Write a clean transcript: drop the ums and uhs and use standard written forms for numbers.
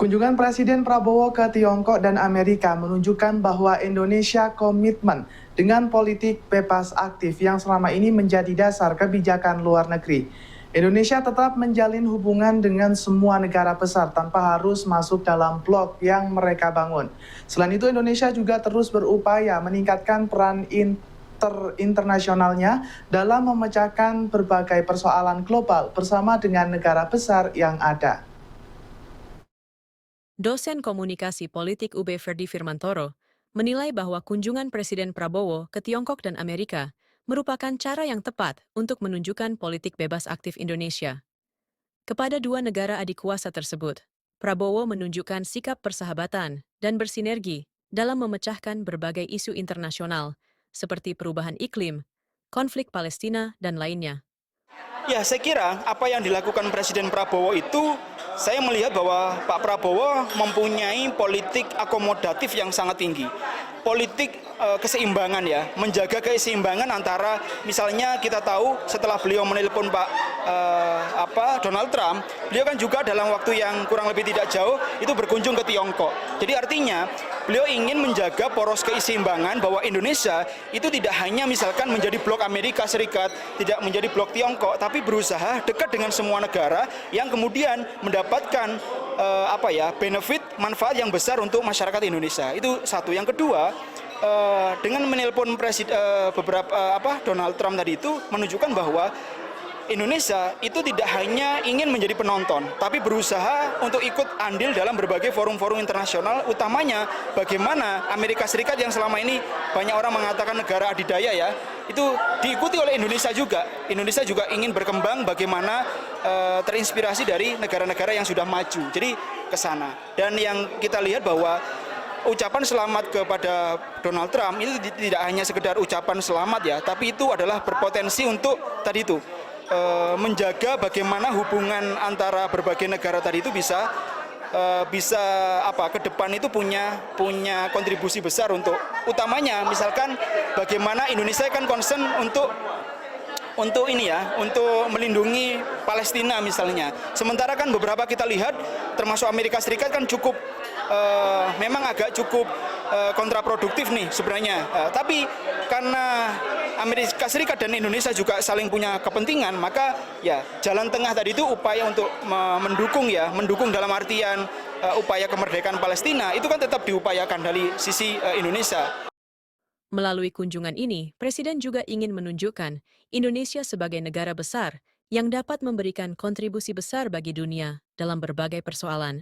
Kunjungan Presiden Prabowo ke Tiongkok dan Amerika menunjukkan bahwa Indonesia komitmen dengan politik bebas aktif yang selama ini menjadi dasar kebijakan luar negeri. Indonesia tetap menjalin hubungan dengan semua negara besar tanpa harus masuk dalam blok yang mereka bangun. Selain itu, Indonesia juga terus berupaya meningkatkan peran internasionalnya dalam memecahkan berbagai persoalan global bersama dengan negara besar yang ada. Dosen Komunikasi Politik UB Ferdi Firmantoro menilai bahwa kunjungan Presiden Prabowo ke Tiongkok dan Amerika merupakan cara yang tepat untuk menunjukkan politik bebas aktif Indonesia. Kepada dua negara adik kuasa tersebut, Prabowo menunjukkan sikap persahabatan dan bersinergi dalam memecahkan berbagai isu internasional seperti perubahan iklim, konflik Palestina, dan lainnya. Ya, saya kira apa yang dilakukan Presiden Prabowo itu, saya melihat bahwa Pak Prabowo mempunyai politik akomodatif yang sangat tinggi. Politik keseimbangan ya, menjaga keseimbangan antara misalnya kita tahu setelah beliau menelpon Donald Trump, beliau kan juga dalam waktu yang kurang lebih tidak jauh itu berkunjung ke Tiongkok. Jadi artinya beliau ingin menjaga poros keseimbangan bahwa Indonesia itu tidak hanya misalkan menjadi blok Amerika Serikat, tidak menjadi blok Tiongkok, tapi berusaha dekat dengan semua negara yang kemudian mendapatkan benefit, manfaat yang besar untuk masyarakat Indonesia. Itu satu. Yang kedua, dengan menelpon Donald Trump tadi itu menunjukkan bahwa Indonesia itu tidak hanya ingin menjadi penonton, tapi berusaha untuk ikut andil dalam berbagai forum-forum internasional, utamanya bagaimana Amerika Serikat yang selama ini banyak orang mengatakan negara adidaya ya, itu diikuti oleh Indonesia juga. Indonesia juga ingin berkembang bagaimana terinspirasi dari negara-negara yang sudah maju, jadi ke sana. Dan yang kita lihat bahwa ucapan selamat kepada Donald Trump itu tidak hanya sekedar ucapan selamat ya, tapi itu adalah berpotensi untuk tadi itu menjaga bagaimana hubungan antara berbagai negara tadi itu bisa ke depan itu punya kontribusi besar untuk utamanya misalkan bagaimana Indonesia kan concern untuk melindungi Palestina misalnya. Sementara kan beberapa kita lihat termasuk Amerika Serikat kan cukup memang agak cukup kontraproduktif nih sebenarnya. Tapi karena Amerika Serikat dan Indonesia juga saling punya kepentingan, maka ya jalan tengah tadi itu upaya untuk mendukung dalam artian upaya kemerdekaan Palestina itu kan tetap diupayakan dari sisi Indonesia. Melalui kunjungan ini, Presiden juga ingin menunjukkan Indonesia sebagai negara besar yang dapat memberikan kontribusi besar bagi dunia dalam berbagai persoalan.